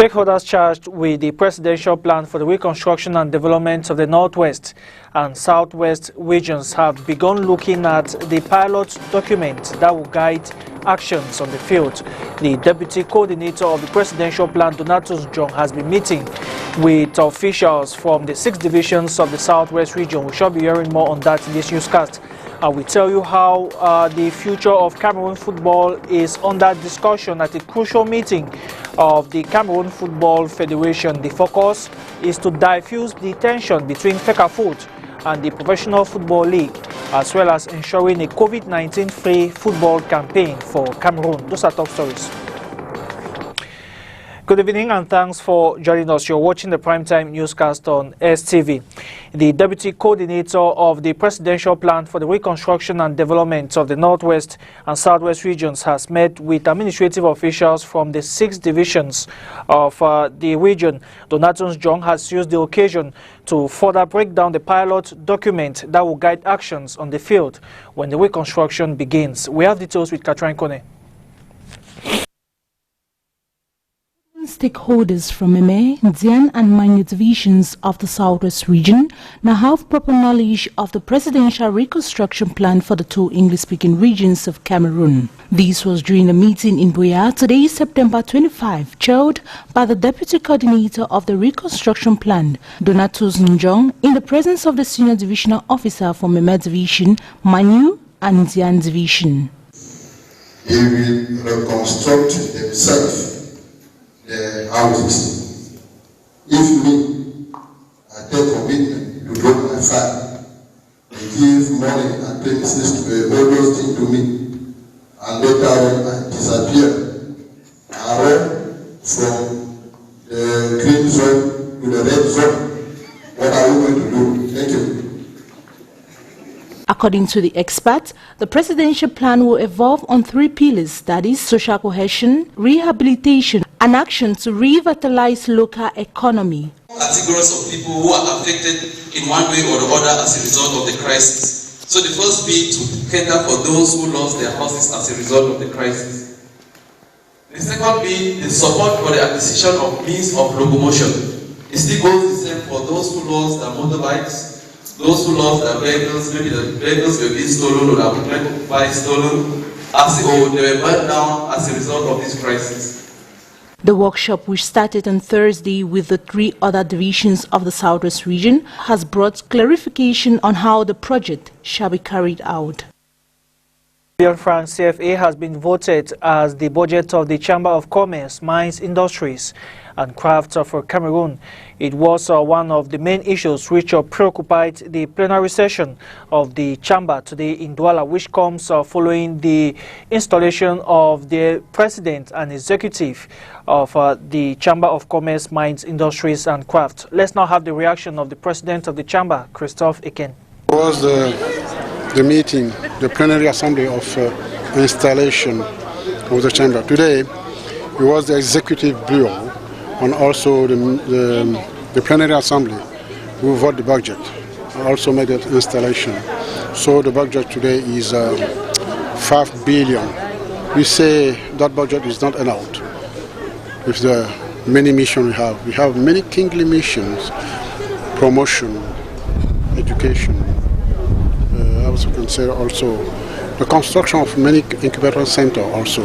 Stakeholders charged with the presidential plan for the reconstruction and development of the Northwest and Southwest regions have begun looking at the pilot document that will guide actions on the field. The deputy coordinator of the presidential plan, Donatus John, has been meeting with officials from the 6 divisions of the Southwest region. We shall be hearing more on that in this newscast. We tell you how the future of Cameroon football is under discussion at a crucial meeting of the Cameroon Football Federation. The focus is to diffuse the tension between FECAFOOT and the Professional Football League, as well as ensuring a COVID-19 free football campaign for Cameroon. Those are top stories. Good evening and thanks for joining us. You're watching the Primetime Newscast on STV. The Deputy Coordinator of the Presidential Plan for the Reconstruction and Development of the Northwest and Southwest regions has met with administrative officials from the 6 divisions of the region. Donatus John has used the occasion to further break down the pilot document that will guide actions on the field when the reconstruction begins. We have details with Katrin Kone. Stakeholders from Meme, Dian and Manu divisions of the Southwest region now have proper knowledge of the presidential reconstruction plan for the 2 English-speaking regions of Cameroon. This was during a meeting in Buea today, September 25, chaired by the Deputy Coordinator of the Reconstruction Plan, Donatus Njong, in the presence of the Senior Divisional Officer for Meme Division, Manu and Dian Division. He will reconstruct himself the houses. If me, I take commitment to do my side, they give money and premises to all those things to me, and later on I disappear. I run from the green zone to the red zone. What are we going to do? Thank you. According to the expert, the presidential plan will evolve on 3 pillars, that is, social cohesion, rehabilitation, and action to revitalize local economy. Categories of people who are affected in one way or the other as a result of the crisis. So the first be to cater for those who lost their houses as a result of the crisis. The second be the support for the acquisition of means of locomotion. It still goes the same for those who lost their motorbikes, those who lost their vehicles. Maybe the vehicles were being stolen or their motorbike by stolen, or they were burned down as a result of this crisis. The workshop, which started on Thursday with the 3 other divisions of the Southwest region, has brought clarification on how the project shall be carried out. France CFA has been voted as the budget of the Chamber of Commerce, Mines, Industries and Crafts for Cameroon. It was one of the main issues which preoccupied the plenary session of the Chamber today in Douala, which comes following the installation of the President and Executive of the Chamber of Commerce, Mines, Industries and Crafts. Let's now have the reaction of the President of the Chamber, Christophe Eken. It was the meeting, the plenary assembly of installation of the Chamber. Today, it was the Executive Bureau and also the plenary assembly who vote the budget and also made that installation. So the budget today is 5 billion. We say that budget is not enough with the many missions we have. We have many kingly missions, promotion, education. I also can say also the construction of many incubator centers also.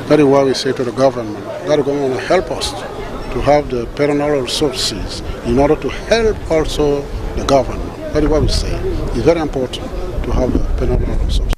That is why we say to the government that the government will help us to have the perennial resources in order to help also the government. That is what we say. It's very important to have the perennial resources.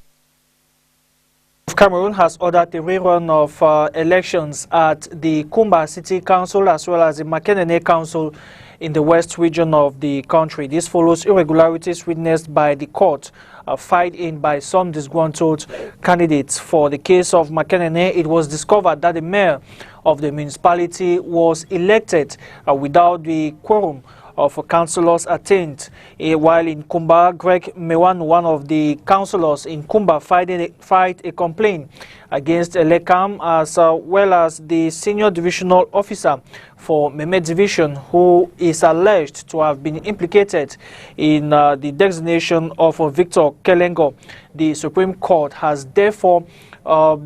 Cameroon has ordered the rerun of elections at the Kumba City Council as well as the Makenene Council in the west region of the country. This follows irregularities witnessed by the court, filed in by some disgruntled candidates. For the case of Makenene, it was discovered that the mayor of the municipality was elected without the quorum of councillors attained, while in Kumba, Greg Mewan, one of the councillors in Kumba, filed a complaint against Elekam, as well as the senior divisional officer for Meme Division, who is alleged to have been implicated in the designation of Victor Kelengo. The Supreme Court has therefore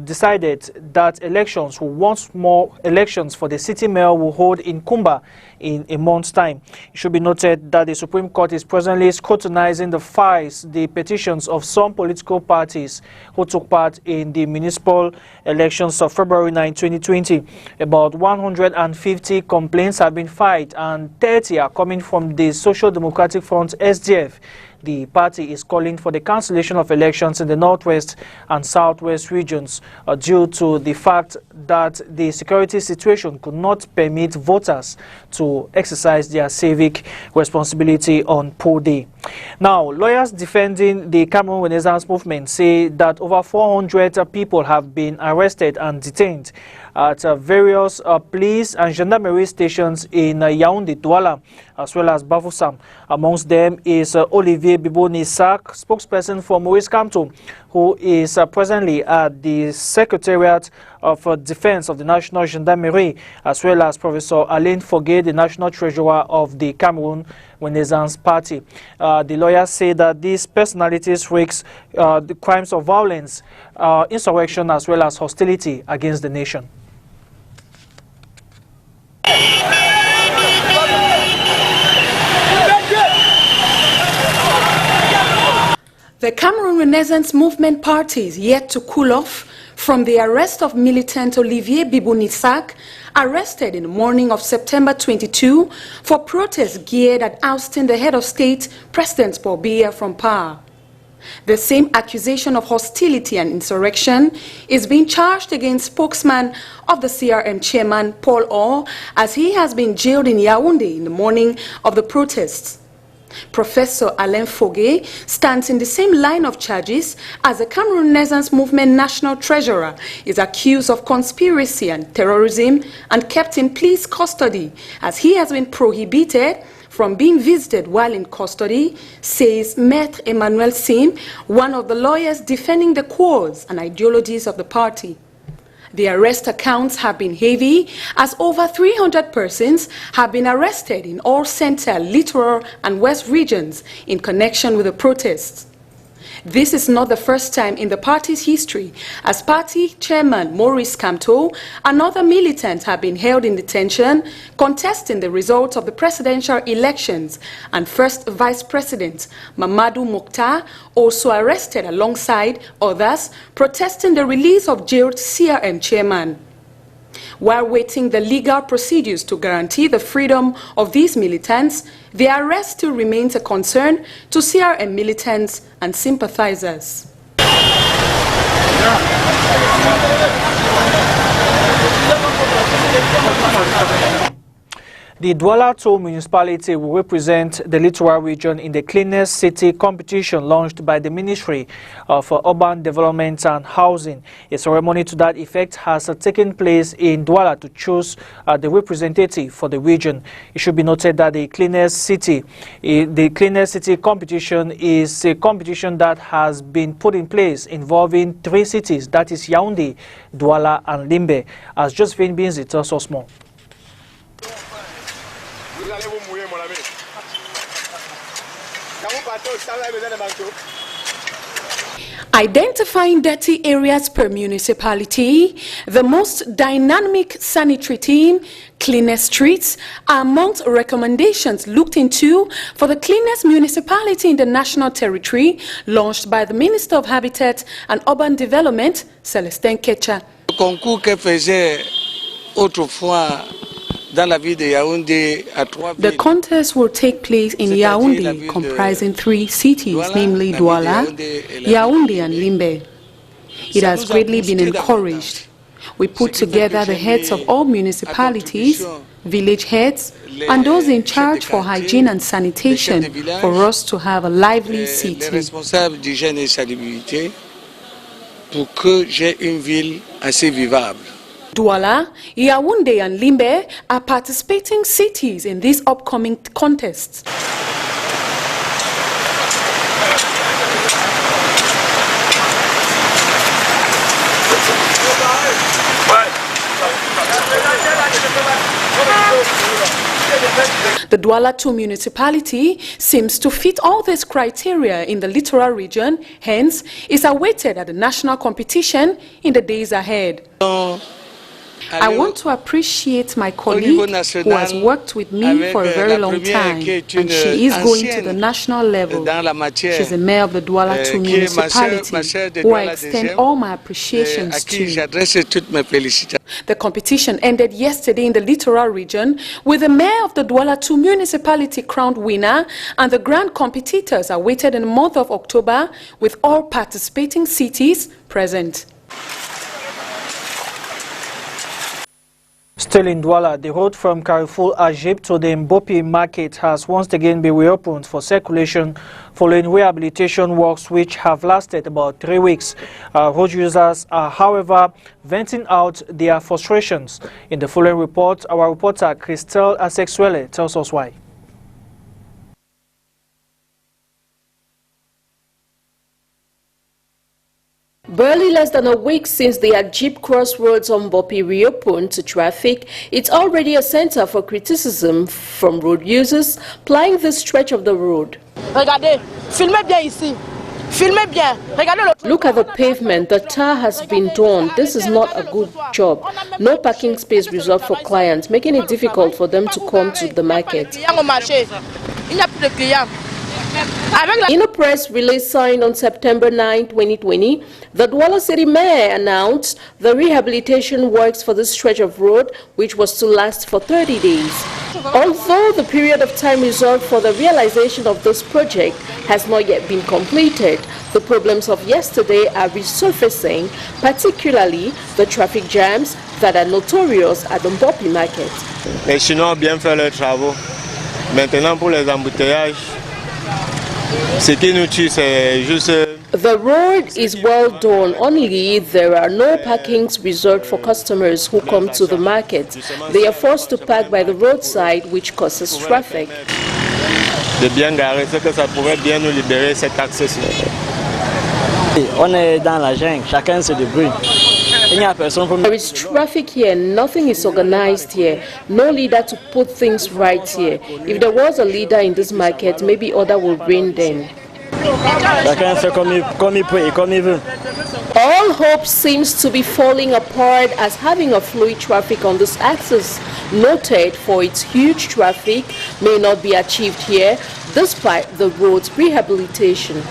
decided that elections, once more elections for the city mayor, will hold in Kumba in a month's time. It should be noted that the Supreme Court is presently scrutinizing the files, the petitions of some political parties who took part in the municipal elections of February 9, 2020. About 150 complaints have been filed and 30 are coming from the Social Democratic Front, SDF. The party is calling for the cancellation of elections in the northwest and southwest regions due to the fact that the security situation could not permit voters to exercise their civic responsibility on poll day. Now, lawyers defending the Cameroon Renaissance movement say that over 400 people have been arrested and detained at various police and gendarmerie stations in Yaoundé, Douala, as well as Bafoussam. Amongst them is Olivier Bibo-Nissak, spokesperson for Maurice Kamto, who is presently at the Secretariat of Defense of the National Gendarmerie, as well as Professor Alain Foguet, the National Treasurer of the Cameroon Renaissance Party. The lawyers say that these personalities risk the crimes of violence, insurrection, as well as hostility against the nation. The Cameroon Renaissance Movement Party is yet to cool off from the arrest of militant Olivier Bibo-Nissak, arrested in the morning of September 22 for protests geared at ousting the head of state, President Paul Biya, from power. The same accusation of hostility and insurrection is being charged against spokesman of the CRM chairman, Paul Orr, as he has been jailed in Yaoundé in the morning of the protests. Professor Alain Foguet stands in the same line of charges as the Cameroon Renaissance Movement National Treasurer, is accused of conspiracy and terrorism and kept in police custody as he has been prohibited from being visited while in custody, says Maître Emmanuel Sim, one of the lawyers defending the cause and ideologies of the party. The arrest accounts have been heavy, as over 300 persons have been arrested in all central, littoral, and west regions in connection with the protests. This is not the first time in the party's history, as party chairman Maurice Kamto and other militants have been held in detention, contesting the results of the presidential elections, and first vice president Mamadou Mokhtar also arrested alongside others, protesting the release of jailed CRM chairman. While waiting the legal procedures to guarantee the freedom of these militants, their arrest still remains a concern to CRM militants and sympathizers. The Douala 2 municipality will represent the littoral region in the Cleanest City competition launched by the Ministry of Urban Development and Housing. A ceremony to that effect has taken place in Douala to choose the representative for the region. It should be noted that the Cleanest City competition is a competition that has been put in place involving 3 cities, that is Yaoundé, Douala, and Limbe. As Josephine Binzi tells us more. Identifying dirty areas per municipality, the most dynamic sanitary team, cleanest streets are amongst recommendations looked into for the cleanest municipality in the national territory, launched by the Minister of Habitat and Urban Development, Celestin Kecha. Le concours que faisait autrefois dans la ville de Yaoundé à 3 villes. The contest will take place in Yaoundé, comprising 3 cities, namely Douala, Yaoundé, and Limbe. It has greatly been encouraged. We put together the heads of all municipalities, village heads, and those in charge for hygiene and sanitation for us to have a lively city. Responsables d'hygiène et salubrité pour que j'ai une ville assez vivable. Douala, Yaoundé, and Limbe are participating cities in these upcoming contests. The Douala II municipality seems to fit all these criteria in the littoral region, hence is awaited at the national competition in the days ahead. I want to appreciate my colleague who has worked with me for a very long time, and she is going to the national level. She's the mayor of the Douala II municipality, who I extend all my appreciations to. The competition ended yesterday in the littoral region with the mayor of the Douala II municipality crowned winner, and the grand competitors awaited in the month of October with all participating cities present. Still in Douala, the road from Carrefour Ajib to the Mbopi market has once again been reopened for circulation following rehabilitation works which have lasted about 3 weeks. Road users are, however, venting out their frustrations. In the following report, our reporter Christelle Asexuele tells us why. Barely less than a week since the Ajib crossroads on Mbopi reopened to traffic, it's already a center for criticism from road users plying this stretch of the road. Look at the pavement, the tar has been done. This is not a good job. No parking space reserved for clients, making it difficult for them to come to the market. In a press release signed on September 9, 2020, the Douala City Mayor announced the rehabilitation works for this stretch of road, which was to last for 30 days. Although the period of time reserved for the realization of this project has not yet been completed, the problems of yesterday are resurfacing, particularly the traffic jams that are notorious at the Mbopi market. Les Chinois ont bien fait leurs travaux. Maintenant pour les embouteillages, ce qui nous tue, c'est juste. The road is well done, only there are no parkings reserved for customers who come to the market. They are forced to park by the roadside, which causes traffic. De bien garer, c'est que ça pourrait bien nous libérer cet accès-ci. On est dans la jungle, chacun se débrouille. There is traffic here, nothing is organized here, no leader to put things right here. If there was a leader in this market, maybe order would reign then. All hope seems to be falling apart as having a fluid traffic on this axis, noted for its huge traffic, may not be achieved here despite the road's rehabilitation.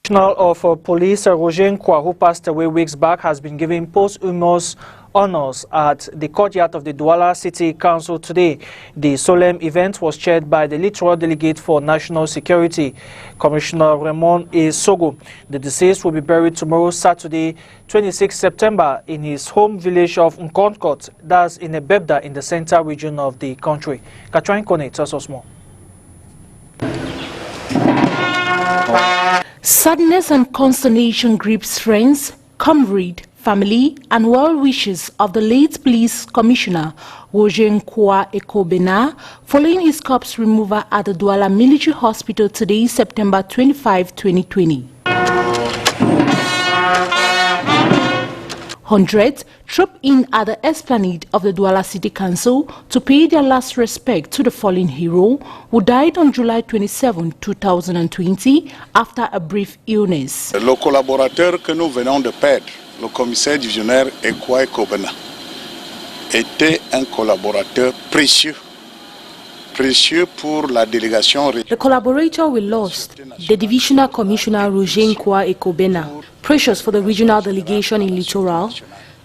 Commissioner of Police Roger Nkwa, who passed away weeks back, has been given posthumous honors at the courtyard of the Douala City Council today. The solemn event was chaired by the Littoral Delegate for National Security, Commissioner Raymond A. Sogo. The deceased will be buried tomorrow, Saturday, 26 September, in his home village of Nkonkot, that's in Ebebda in the central region of the country. Katrin Kone tells us more. Sadness and consternation grips friends, comrade, family and well-wishers of the late police commissioner Roger Nkwa Ekobena following his corpse removal at the Douala Military Hospital today, September 25, 2020. Hundreds trooped in at the esplanade of the Douala City Council to pay their last respect to the fallen hero who died on July 27, 2020 after a brief illness. Le collaborateur que nous venons de perdre, le commissaire divisionnaire Nkwa Ekobena, était un collaborateur précieux pour la délégation. The collaborator we lost, the Divisional Commissioner Roger Nkwa Ekobena, precious for the regional delegation in Littoral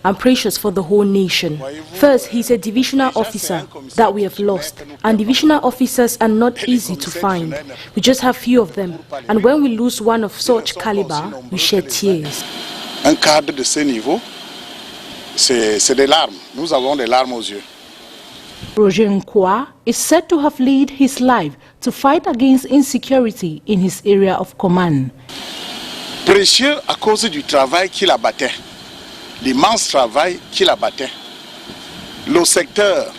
and precious for the whole nation. First, he's a divisional officer that we have lost, and divisional officers are not easy to find. We just have few of them, and when we lose one of such caliber, we shed tears. Un cadre de ce niveau, c'est des larmes. Nous avons des larmes aux yeux. Roger Nkwa is said to have led his life to fight against insecurity in his area of command. Précieux à cause du travail qu'il abattait, l'immense travail qu'il abattait, le secteur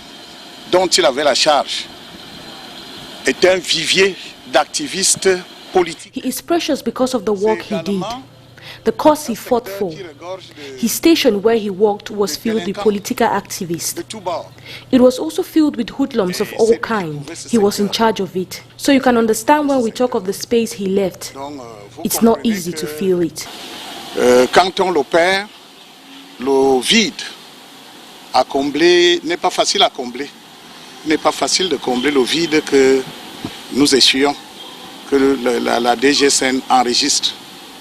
dont il avait la charge est un vivier d'activistes politiques. He is precious because of the work he did. the cause he fought for. His station where he worked was filled with political activists. It was also filled with hoodlums of all kinds. He was in charge of it. So you can understand when we talk of the space he left. It's not easy to fill it. Quand on l'opère, le vide à combler n'est pas facile à combler. N'est pas facile de combler le vide que nous essuyons, que la DGSN enregistre.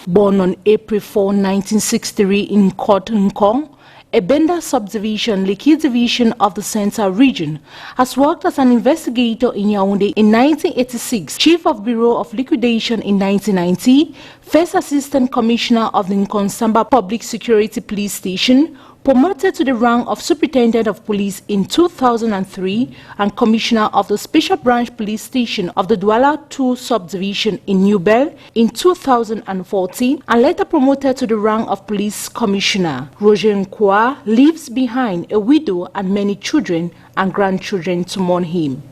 Born on April 4, 1963 in Kotunkong, Ebenda Subdivision, Lekki Division of the Central Region, has worked as an investigator in Yaoundé in 1986, Chief of Bureau of Liquidation in 1990, First Assistant Commissioner of the Nkonsamba Public Security Police Station, promoted to the rank of Superintendent of Police in 2003 and Commissioner of the Special Branch Police Station of the Douala 2 Subdivision in New Bel in 2014 and later promoted to the rank of Police Commissioner. Roger Nkwa leaves behind a widow and many children and grandchildren to mourn him.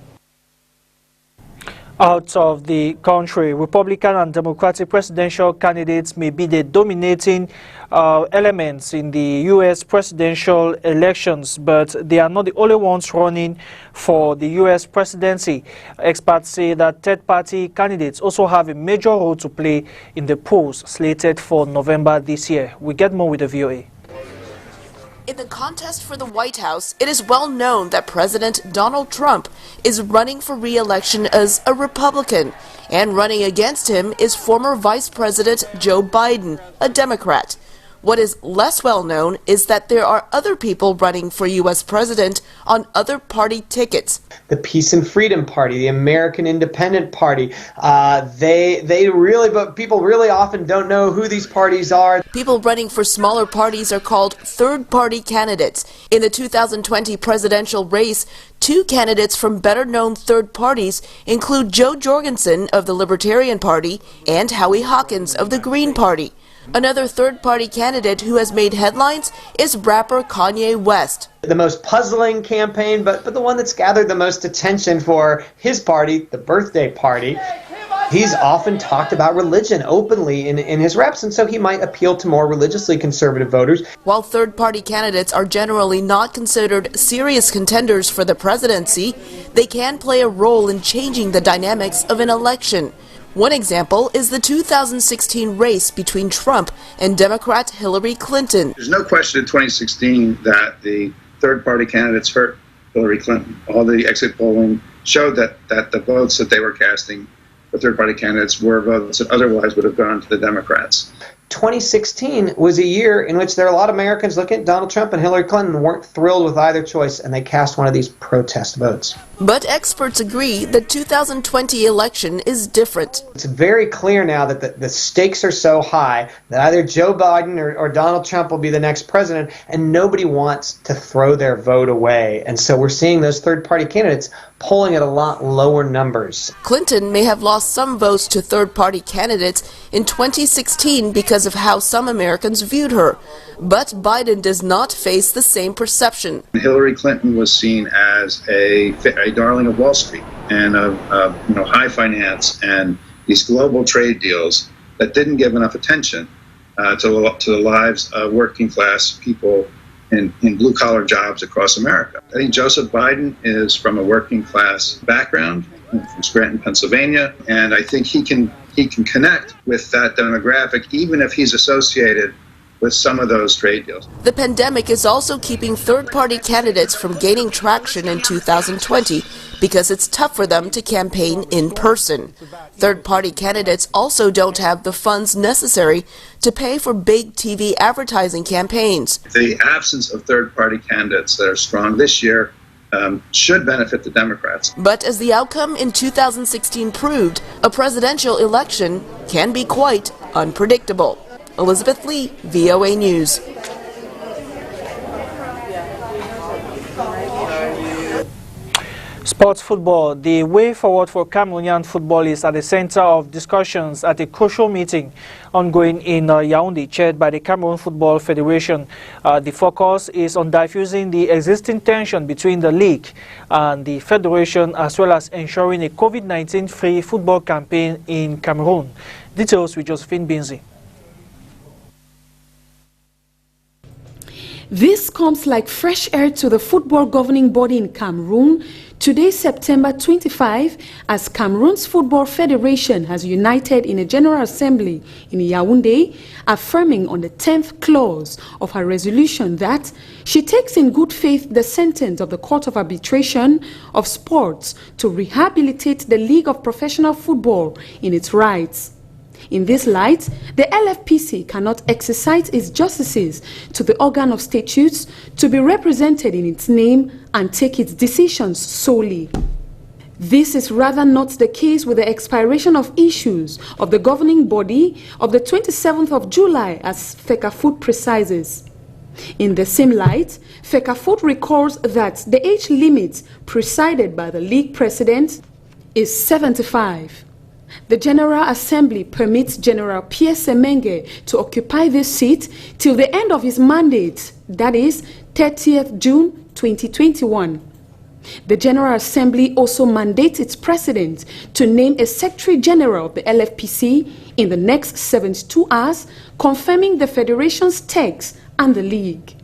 Out of the country, Republican and Democratic presidential candidates may be the dominating elements in the U.S. presidential elections, but they are not the only ones running for the U.S. presidency. Experts say that third-party candidates also have a major role to play in the polls slated for November this year. We get more with the VOA. In the contest for the White House, it is well known that President Donald Trump is running for re-election as a Republican, and running against him is former Vice President Joe Biden, a Democrat. What is less well known is that there are other people running for U.S. President on other party tickets. The Peace and Freedom Party, the American Independent Party, but people really often don't know who these parties are. People running for smaller parties are called third-party candidates. In the 2020 presidential race, two candidates from better-known third parties include Joe Jorgensen of the Libertarian Party and Howie Hawkins of the Green Party. Another third-party candidate who has made headlines is rapper Kanye West. The most puzzling campaign, but the one that's gathered the most attention for his party, the Birthday Party. He's often talked about religion openly in his reps, and so he might appeal to more religiously conservative voters. While third-party candidates are generally not considered serious contenders for the presidency, they can play a role in changing the dynamics of an election. One example is the 2016 race between Trump and Democrat Hillary Clinton. There's no question in 2016 that the third-party candidates hurt Hillary Clinton. All the exit polling showed that the votes that they were casting for third-party candidates were votes that otherwise would have gone to the Democrats. 2016 was a year in which there are a lot of Americans looking at Donald Trump and Hillary Clinton weren't thrilled with either choice, and they cast one of these protest votes. But experts agree the 2020 election is different. It's very clear now that the stakes are so high that either Joe Biden or Donald Trump will be the next president, and nobody wants to throw their vote away. And so we're seeing those third-party candidates polling at a lot lower numbers. Clinton may have lost some votes to third-party candidates in 2016 because of how some Americans viewed her. But Biden does not face the same perception. Hillary Clinton was seen as a darling of Wall Street and of high finance and these global trade deals that didn't give enough attention to the lives of working class people in blue-collar jobs across America. I think Joseph Biden is from a working-class background, from Scranton, Pennsylvania, and I think he can connect with that demographic, even if he's associated with some of those trade deals. The pandemic is also keeping third-party candidates from gaining traction in 2020 because it's tough for them to campaign in person. Third-party candidates also don't have the funds necessary to pay for big TV advertising campaigns. The absence of third-party candidates that are strong this year should benefit the Democrats. But as the outcome in 2016 proved, a presidential election can be quite unpredictable. Elizabeth Lee, VOA News. Sports football. The way forward for Cameroonian football is at the center of discussions at a crucial meeting ongoing in Yaoundé, chaired by the Cameroon Football Federation. The focus is on diffusing the existing tension between the league and the federation, as well as ensuring a COVID-19 free football campaign in Cameroon. Details with Josephine Binzi. This comes like fresh air to the football governing body in Cameroon today, September 25, as Cameroon's Football Federation has united in a General Assembly in Yaoundé, affirming on the 10th clause of her resolution that she takes in good faith the sentence of the Court of Arbitration of Sports to rehabilitate the League of Professional Football in its rights. In this light, the LFPC cannot exercise its justices to the organ of statutes to be represented in its name and take its decisions solely. This is rather not the case with the expiration of issues of the governing body of the 27th of July, as FECAFOOT precises. In the same light, FECAFOOT recalls that the age limit presided by the league president is 75. The General Assembly permits General Pierre Semenge to occupy this seat till the end of his mandate, that is, 30th June 2021. The General Assembly also mandates its president to name a Secretary General of the LFPC in the next 72 hours, confirming the Federation's text and the League.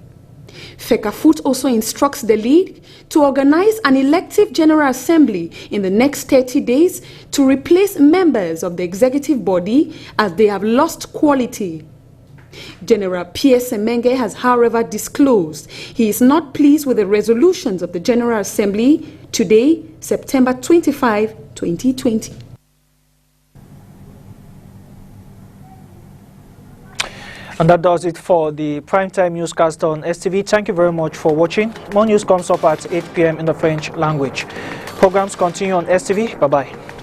FECAFOOT also instructs the League to organize an elective General Assembly in the next 30 days to replace members of the executive body as they have lost quality. General Pierre Semenge has, however, disclosed he is not pleased with the resolutions of the General Assembly today, September 25, 2020. And that does it for the primetime newscast on STV. Thank you very much for watching. More news comes up at 8 p.m. in the French language. Programs continue on STV. Bye-bye.